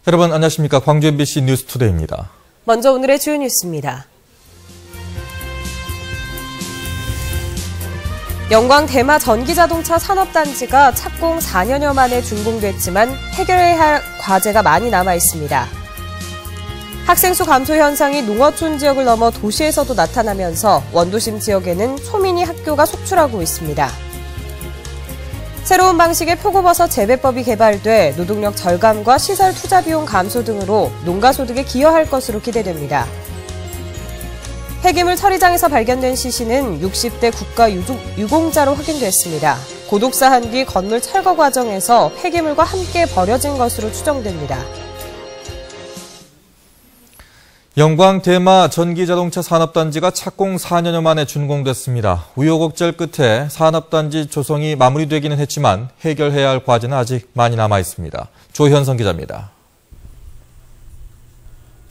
여러분 안녕하십니까. 광주 MBC 뉴스투데이입니다. 먼저 오늘의 주요 뉴스입니다. 영광 대마 전기자동차 산업단지가 착공 4년여 만에 준공됐지만 해결해야 할 과제가 많이 남아 있습니다. 학생 수 감소 현상이 농어촌 지역을 넘어 도시에서도 나타나면서 원도심 지역에는 소민이 학교가 속출하고 있습니다. 새로운 방식의 표고버섯 재배법이 개발돼 노동력 절감과 시설 투자 비용 감소 등으로 농가 소득에 기여할 것으로 기대됩니다. 폐기물 처리장에서 발견된 시신은 60대 국가 유공자로 확인됐습니다. 고독사한 뒤 건물 철거 과정에서 폐기물과 함께 버려진 것으로 추정됩니다. 영광 대마 전기자동차 산업단지가 착공 4년여 만에 준공됐습니다. 우여곡절 끝에 산업단지 조성이 마무리되기는 했지만 해결해야 할 과제는 아직 많이 남아 있습니다. 조현성 기자입니다.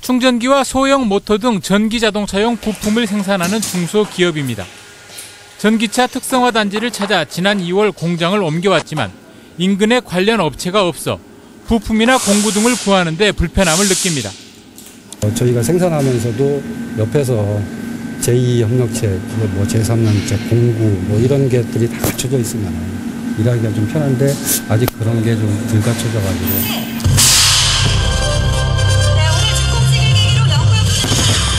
충전기와 소형 모터 등 전기자동차용 부품을 생산하는 중소기업입니다. 전기차 특성화 단지를 찾아 지난 2월 공장을 옮겨왔지만 인근에 관련 업체가 없어 부품이나 공구 등을 구하는 데 불편함을 느낍니다. 저희가 생산하면서도 옆에서 제2협력체, 제3협력체, 공구 이런 것들이 다 갖춰져 있으면 일하기가 좀 편한데 아직 그런 게 좀 덜 갖춰져가지고.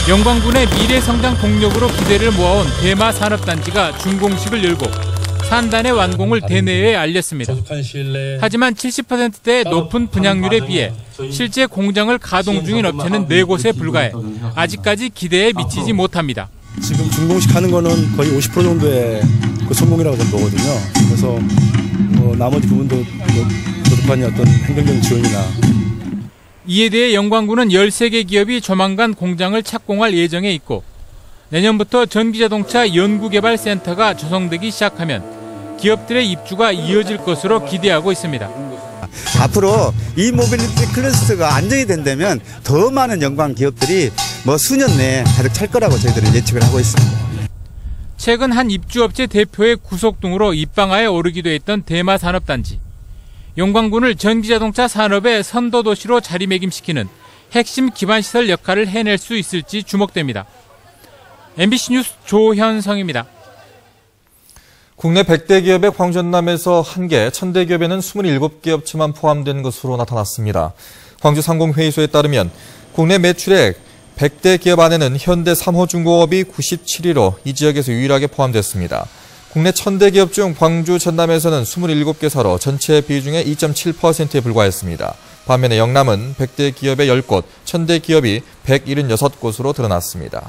영광군의 미래 성장 동력으로 기대를 모아온 대마 산업단지가 준공식을 열고 산단의 완공을 대내외에 알렸습니다. 하지만 70%대의 높은 분양률에 비해 실제 공장을 가동 중인 업체는 4곳에 불과해 아직까지 기대에 미치지 못합니다. 지금 준공식 하는 거는 거의 50% 정도의 그 성공이라고 저는 보거든요. 그래서 나머지 부분도 부족한 어떤 행정적인 지원이나. 이에 대해 영광군은 13개 기업이 조만간 공장을 착공할 예정에 있고 내년부터 전기자동차 연구개발센터가 조성되기 시작하면 기업들의 입주가 이어질 것으로 기대하고 있습니다. 앞으로 이 모빌리티 클러스터가 안정이 된다면 더 많은 영광 기업들이 수년 내에 가득 찰 거라고 저희들은 예측을 하고 있습니다. 최근 한 입주업체 대표의 구속 등으로 입방아에 오르기도 했던 대마 산업단지. 영광군을 전기자동차 산업의 선도도시로 자리매김시키는 핵심 기반시설 역할을 해낼 수 있을지 주목됩니다. MBC 뉴스 조현성입니다. 국내 100대 기업의 광전남에서 1개, 1000대 기업에는 27개 업체만 포함된 것으로 나타났습니다. 광주상공회의소에 따르면 국내 매출액 100대 기업 안에는 현대 3호중공업이 97위로 이 지역에서 유일하게 포함됐습니다. 국내 1000대 기업 중 광주 전남에서는 27개사로 전체 비중의 2.7%에 불과했습니다. 반면에 영남은 100대 기업의 10곳, 1000대 기업이 176곳으로 드러났습니다.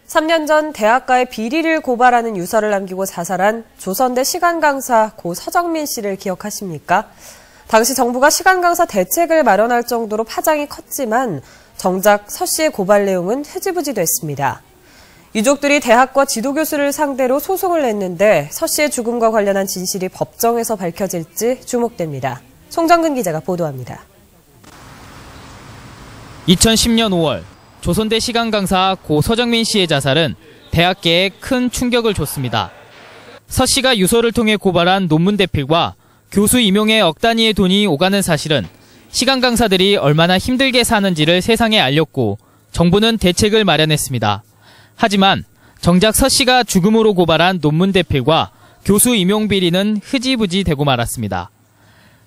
3년 전 대학가의 비리를 고발하는 유서를 남기고 자살한 조선대 시간강사 고 서정민 씨를 기억하십니까? 당시 정부가 시간강사 대책을 마련할 정도로 파장이 컸지만 정작 서 씨의 고발 내용은 흐지부지 됐습니다. 유족들이 대학과 지도교수를 상대로 소송을 냈는데 서 씨의 죽음과 관련한 진실이 법정에서 밝혀질지 주목됩니다. 송정근 기자가 보도합니다. 2010년 5월 조선대 시간 강사 고 서정민 씨의 자살은 대학계에 큰 충격을 줬습니다. 서 씨가 유서를 통해 고발한 논문 대필과 교수 임용에 억 단위의 돈이 오가는 사실은 시간 강사들이 얼마나 힘들게 사는지를 세상에 알렸고 정부는 대책을 마련했습니다. 하지만 정작 서 씨가 죽음으로 고발한 논문 대필과 교수 임용 비리는 흐지부지 되고 말았습니다.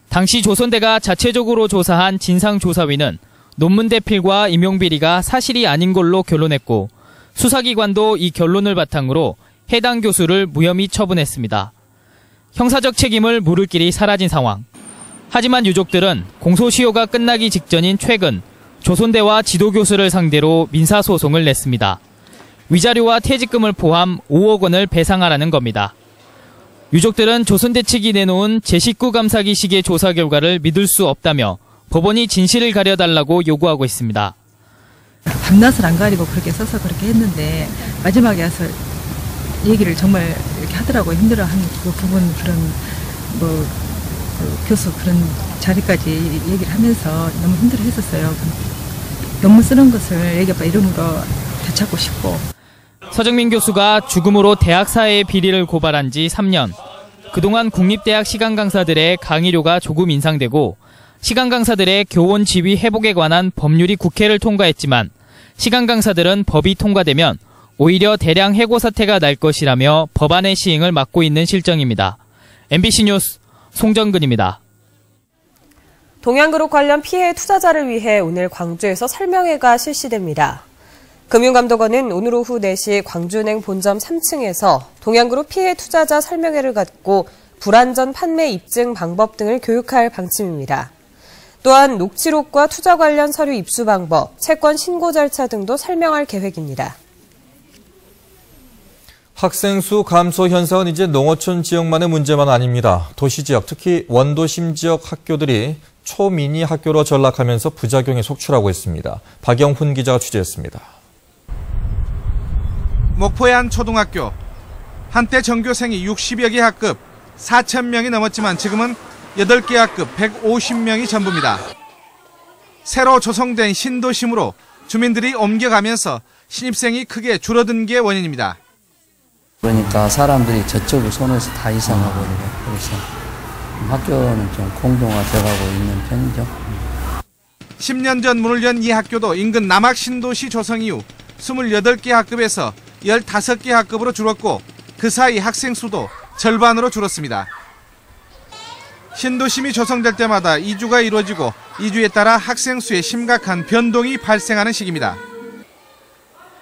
당시 조선대가 자체적으로 조사한 진상조사위는 논문 대필과 임용 비리가 사실이 아닌 걸로 결론했고 수사기관도 이 결론을 바탕으로 해당 교수를 무혐의 처분했습니다. 형사적 책임을 물을 길이 사라진 상황. 하지만 유족들은 공소시효가 끝나기 직전인 최근 조선대와 지도교수를 상대로 민사소송을 냈습니다. 위자료와 퇴직금을 포함 5억 원을 배상하라는 겁니다. 유족들은 조선대 측이 내놓은 제19 감사기식의 조사 결과를 믿을 수 없다며 법원이 진실을 가려달라고 요구하고 있습니다. 밤낮을 안 가리고 그렇게 써서 그렇게 했는데 마지막에 와서 얘기를 정말 이렇게 하더라고요. 힘들어하는 그 부분 그런 그 교수 그런 자리까지 얘기를 하면서 너무 힘들어했었어요. 논문 쓰는 것을 애기 이름으로 되찾고 싶고. 서정민 교수가 죽음으로 대학사의 비리를 고발한 지 3년. 그동안 국립대학 시간 강사들의 강의료가 조금 인상되고 시간 강사들의 교원 지위 회복에 관한 법률이 국회를 통과했지만 시간 강사들은 법이 통과되면 오히려 대량 해고 사태가 날 것이라며 법안의 시행을 막고 있는 실정입니다. MBC 뉴스 송정근입니다. 동양그룹 관련 피해 투자자를 위해 오늘 광주에서 설명회가 실시됩니다. 금융감독원은 오늘 오후 4시 광주은행 본점 3층에서 동양그룹 피해 투자자 설명회를 갖고 불안전 판매 입증 방법 등을 교육할 방침입니다. 또한 녹취록과 투자 관련 서류 입수 방법, 채권 신고 절차 등도 설명할 계획입니다. 학생 수 감소 현상은 이제 농어촌 지역만의 문제만 아닙니다. 도시 지역, 특히 원도심 지역 학교들이 초미니 학교로 전락하면서 부작용에 속출하고 있습니다. 박영훈 기자가 취재했습니다. 목포의 한 초등학교. 한때 전교생이 60여 개 학급 4,000명이 넘었지만 지금은 8개 학급 150명이 전부입니다. 새로 조성된 신도심으로 주민들이 옮겨가면서 신입생이 크게 줄어든 게 원인입니다. 그러니까 사람들이 저쪽을 손에서 다 이상하고 그래서 학교는 좀 공동화돼가고 있는 편이죠. 10년 전 문을 연 이 학교도 인근 남학 신도시 조성 이후 28개 학급에서 15개 학급으로 줄었고 그 사이 학생 수도 절반으로 줄었습니다. 신도심이 조성될 때마다 이주가 이루어지고 이주에 따라 학생 수에 심각한 변동이 발생하는 시기입니다.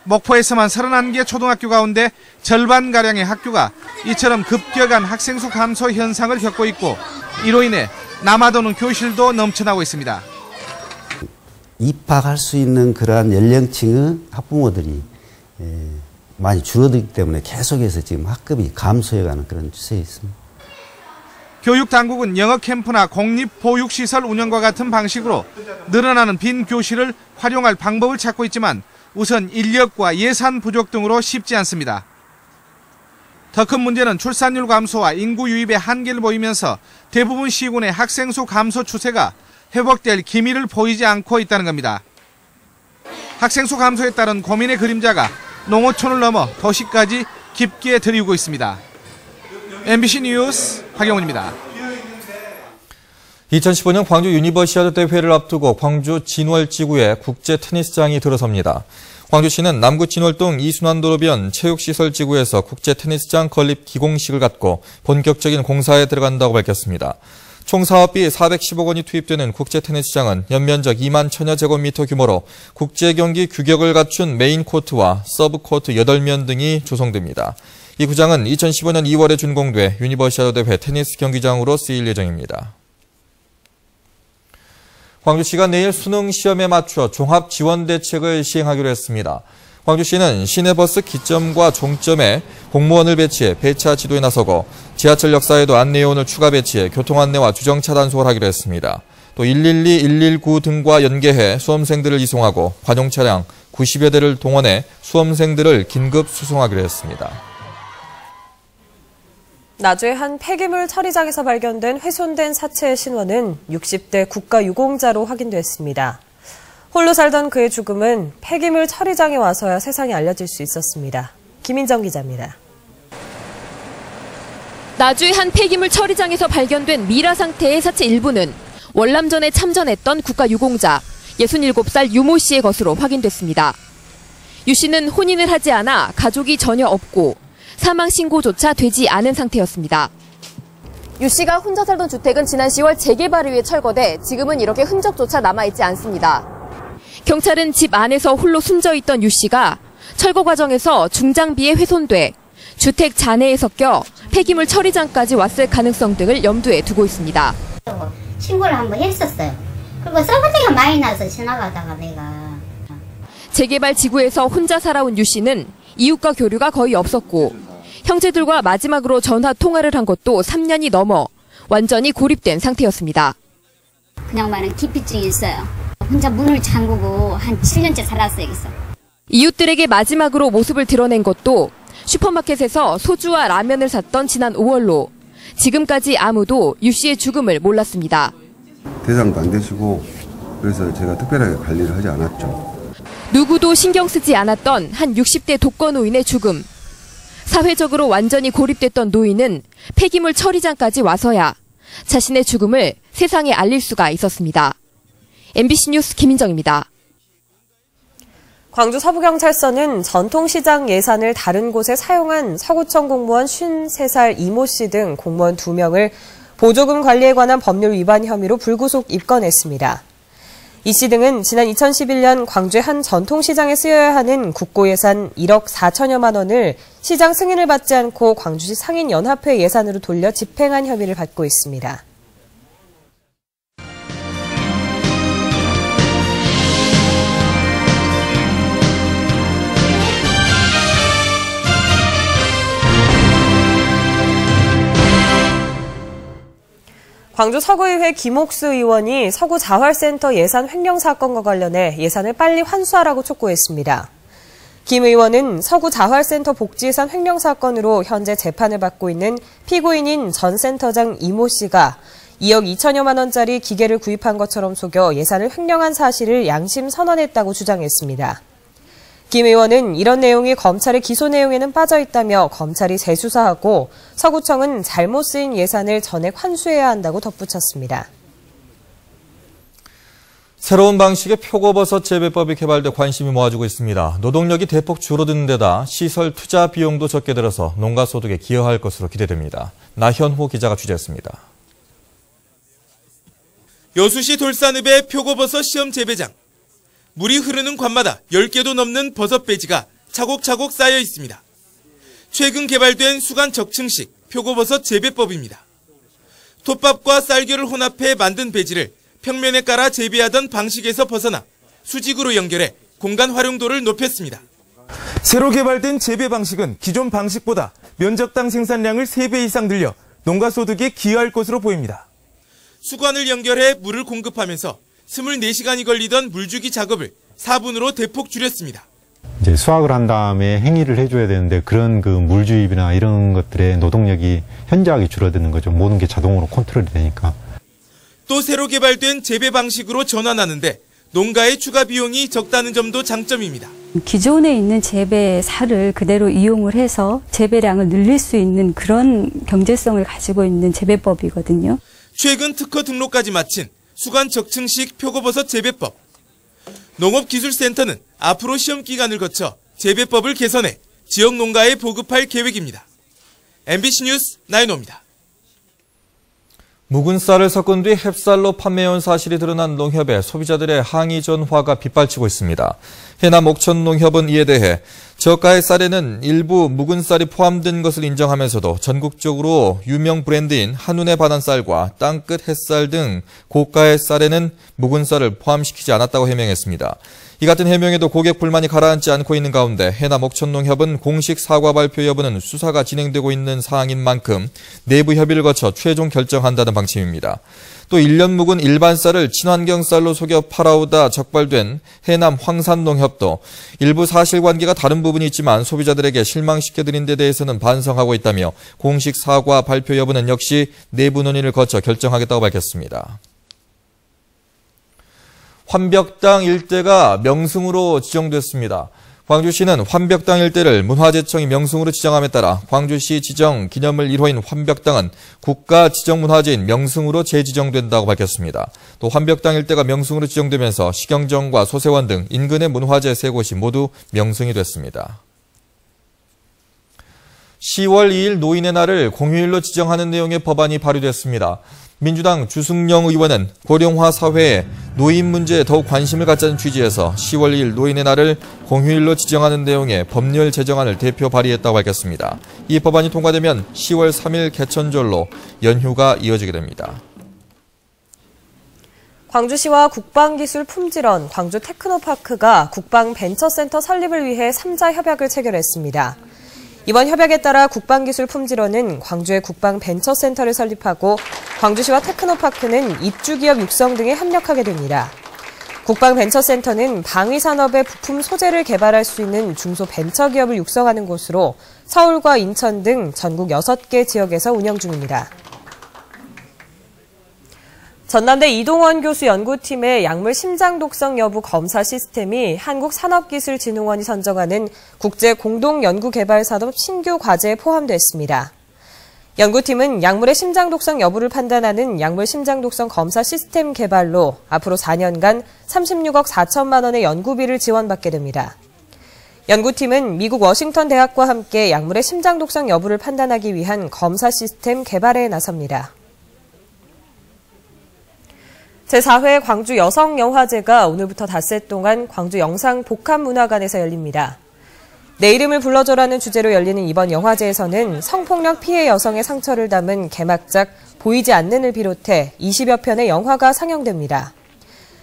목포에서만 31개 초등학교 가운데 절반가량의 학교가 이처럼 급격한 학생 수 감소 현상을 겪고 있고 이로 인해 남아도는 교실도 넘쳐나고 있습니다. 입학할 수 있는 그러한 연령층의 학부모들이 많이 줄어들기 때문에 계속해서 지금 학급이 감소해가는 그런 추세에 있습니다. 교육당국은 영어 캠프나 공립보육시설 운영과 같은 방식으로 늘어나는 빈 교실을 활용할 방법을 찾고 있지만 우선 인력과 예산 부족 등으로 쉽지 않습니다. 더 큰 문제는 출산율 감소와 인구 유입의 한계를 보이면서 대부분 시군의 학생 수 감소 추세가 회복될 기미를 보이지 않고 있다는 겁니다. 학생 수 감소에 따른 고민의 그림자가 농어촌을 넘어 도시까지 깊게 들이우고 있습니다. MBC 뉴스 박영훈입니다. 2015년 광주 유니버시아드 대회를 앞두고 광주 진월지구에 국제 테니스장이 들어섭니다. 광주시는 남구 진월동 이순환도로변 체육시설지구에서 국제 테니스장 건립 기공식을 갖고 본격적인 공사에 들어간다고 밝혔습니다. 총 사업비 410억 원이 투입되는 국제 테니스장은 연면적 2만 1000여 제곱미터 규모로 국제경기 규격을 갖춘 메인 코트와 서브 코트 8면 등이 조성됩니다. 이 구장은 2015년 2월에 준공돼 유니버시아드 대회 테니스 경기장으로 쓰일 예정입니다. 광주시가 내일 수능 시험에 맞춰 종합 지원 대책을 시행하기로 했습니다. 광주시는 시내버스 기점과 종점에 공무원을 배치해 배차 지도에 나서고 지하철 역사에도 안내요원을 추가 배치해 교통 안내와 주정차 단속을 하기로 했습니다. 또 112, 119 등과 연계해 수험생들을 이송하고 관용 차량 90여 대를 동원해 수험생들을 긴급 수송하기로 했습니다. 나주의 한 폐기물 처리장에서 발견된 훼손된 사체의 신원은 60대 국가유공자로 확인됐습니다. 홀로 살던 그의 죽음은 폐기물 처리장에 와서야 세상에 알려질 수 있었습니다. 김인정 기자입니다. 나주의 한 폐기물 처리장에서 발견된 미라 상태의 사체 일부는 월남전에 참전했던 국가유공자 67살 유모 씨의 것으로 확인됐습니다. 유 씨는 혼인을 하지 않아 가족이 전혀 없고 사망 신고조차 되지 않은 상태였습니다. 유 씨가 혼자 살던 주택은 지난 10월 재개발을 위해 철거돼 지금은 이렇게 흔적조차 남아있지 않습니다. 경찰은 집 안에서 홀로 숨져 있던 유 씨가 철거 과정에서 중장비에 훼손돼 주택 잔해에 섞여 폐기물 처리장까지 왔을 가능성 등을 염두에 두고 있습니다. 신고를 한번 했었어요. 그리고 썩은데가 많이 나서 지나가다가 내가. 재개발 지구에서 혼자 살아온 유 씨는 이웃과 교류가 거의 없었고 형제들과 마지막으로 전화 통화를 한 것도 3년이 넘어 완전히 고립된 상태였습니다. 그냥 말은 기피증이 있어요. 혼자 문을 잠그고 한 7년째 살았어요, 여기서. 이웃들에게 마지막으로 모습을 드러낸 것도 슈퍼마켓에서 소주와 라면을 샀던 지난 5월로 지금까지 아무도 유 씨의 죽음을 몰랐습니다. 대상도 안 되시고 그래서 제가 특별하게 관리를 하지 않았죠. 누구도 신경 쓰지 않았던 한 60대 독거 노인의 죽음. 사회적으로 완전히 고립됐던 노인은 폐기물 처리장까지 와서야 자신의 죽음을 세상에 알릴 수가 있었습니다. MBC 뉴스 김인정입니다. 광주 서부경찰서는 전통시장 예산을 다른 곳에 사용한 서구청 공무원 53살 이모 씨 등 공무원 2명을 보조금 관리에 관한 법률 위반 혐의로 불구속 입건했습니다. 이 씨 등은 지난 2011년 광주의 한 전통시장에 쓰여야 하는 국고예산 1억 4천여만 원을 시장 승인을 받지 않고 광주시 상인연합회 예산으로 돌려 집행한 혐의를 받고 있습니다. 광주 서구의회 김옥수 의원이 서구 자활센터 예산 횡령 사건과 관련해 예산을 빨리 환수하라고 촉구했습니다. 김 의원은 서구 자활센터 복지예산 횡령 사건으로 현재 재판을 받고 있는 피고인인 전 센터장 이모 씨가 2억 2천여만 원짜리 기계를 구입한 것처럼 속여 예산을 횡령한 사실을 양심 선언했다고 주장했습니다. 김 의원은 이런 내용이 검찰의 기소 내용에는 빠져 있다며 검찰이 재수사하고 서구청은 잘못 쓰인 예산을 전액 환수해야 한다고 덧붙였습니다. 새로운 방식의 표고버섯 재배법이 개발돼 관심이 모아지고 있습니다. 노동력이 대폭 줄어드는 데다 시설 투자 비용도 적게 들어서 농가 소득에 기여할 것으로 기대됩니다. 나현호 기자가 취재했습니다. 여수시 돌산읍의 표고버섯 시험 재배장. 물이 흐르는 관마다 10개도 넘는 버섯 배지가 차곡차곡 쌓여 있습니다. 최근 개발된 수간 적층식 표고버섯 재배법입니다. 톱밥과 쌀겨를 혼합해 만든 배지를 평면에 깔아 재배하던 방식에서 벗어나 수직으로 연결해 공간 활용도를 높였습니다. 새로 개발된 재배 방식은 기존 방식보다 면적당 생산량을 3배 이상 늘려 농가 소득에 기여할 것으로 보입니다. 수관을 연결해 물을 공급하면서 24시간이 걸리던 물주기 작업을 4분으로 대폭 줄였습니다. 이제 수확을 한 다음에 행위를 해줘야 되는데 그런 그 물주입이나 이런 것들의 노동력이 현저하게 줄어드는 거죠. 모든 게 자동으로 컨트롤이 되니까. 또 새로 개발된 재배 방식으로 전환하는데 농가의 추가 비용이 적다는 점도 장점입니다. 기존에 있는 재배사를 그대로 이용을 해서 재배량을 늘릴 수 있는 그런 경제성을 가지고 있는 재배법이거든요. 최근 특허 등록까지 마친 수간 적층식 표고버섯 재배법. 농업기술센터는 앞으로 시험 기간을 거쳐 재배법을 개선해 지역 농가에 보급할 계획입니다. MBC 뉴스 나인호입니다. 묵은 쌀을 섞은 뒤 햅쌀로 판매해온 사실이 드러난 농협에 소비자들의 항의 전화가 빗발치고 있습니다. 해남 옥천농협은 이에 대해 저가의 쌀에는 일부 묵은 쌀이 포함된 것을 인정하면서도 전국적으로 유명 브랜드인 한운의 바단쌀과 땅끝 햇쌀 등 고가의 쌀에는 묵은 쌀을 포함시키지 않았다고 해명했습니다. 이 같은 해명에도 고객 불만이 가라앉지 않고 있는 가운데 해남 옥천농협은 공식 사과 발표 여부는 수사가 진행되고 있는 사항인 만큼 내부 협의를 거쳐 최종 결정한다는 방침입니다. 또 1년 묵은 일반 쌀을 친환경 쌀로 속여 팔아오다 적발된 해남 황산농협도 일부 사실관계가 다른 부분이 있지만 소비자들에게 실망시켜드린 데 대해서는 반성하고 있다며 공식 사과 발표 여부는 역시 내부 논의를 거쳐 결정하겠다고 밝혔습니다. 환벽당 일대가 명승으로 지정됐습니다. 광주시는 환벽당 일대를 문화재청이 명승으로 지정함에 따라 광주시 지정 기념물 1호인 환벽당은 국가 지정문화재인 명승으로 재지정된다고 밝혔습니다. 또 환벽당 일대가 명승으로 지정되면서 시경정과 소세원 등 인근의 문화재 3곳이 모두 명승이 됐습니다. 10월 2일 노인의 날을 공휴일로 지정하는 내용의 법안이 발의됐습니다. 민주당 주승영 의원은 고령화 사회에 노인 문제에 더욱 관심을 갖자는 취지에서 10월 2일 노인의 날을 공휴일로 지정하는 내용의 법률 제정안을 대표 발의했다고 밝혔습니다. 이 법안이 통과되면 10월 3일 개천절로 연휴가 이어지게 됩니다. 광주시와 국방기술품질원, 광주테크노파크가 국방벤처센터 설립을 위해 3자 협약을 체결했습니다. 이번 협약에 따라 국방기술품질원은 광주의 국방벤처센터를 설립하고 광주시와 테크노파크는 입주기업 육성 등에 협력하게 됩니다. 국방벤처센터는 방위산업의 부품 소재를 개발할 수 있는 중소벤처기업을 육성하는 곳으로 서울과 인천 등 전국 6개 지역에서 운영 중입니다. 전남대 이동원 교수 연구팀의 약물 심장 독성 여부 검사 시스템이 한국산업기술진흥원이 선정하는 국제 공동 연구개발 산업 신규 과제에 포함됐습니다. 연구팀은 약물의 심장독성 여부를 판단하는 약물 심장독성 검사 시스템 개발로 앞으로 4년간 36억 4천만 원의 연구비를 지원받게 됩니다. 연구팀은 미국 워싱턴 대학과 함께 약물의 심장독성 여부를 판단하기 위한 검사 시스템 개발에 나섭니다. 제4회 광주 여성영화제가 오늘부터 닷새 동안 광주 영상복합문화관에서 열립니다. 내 이름을 불러줘라는 주제로 열리는 이번 영화제에서는 성폭력 피해 여성의 상처를 담은 개막작 보이지 않는을 비롯해 20여 편의 영화가 상영됩니다.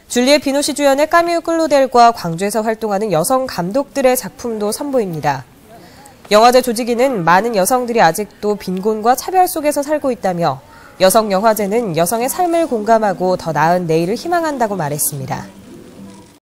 줄리엣 비노시 주연의 까뮤 클로델과 광주에서 활동하는 여성 감독들의 작품도 선보입니다. 영화제 조직위는 많은 여성들이 아직도 빈곤과 차별 속에서 살고 있다며 여성영화제는 여성의 삶을 공감하고 더 나은 내일을 희망한다고 말했습니다.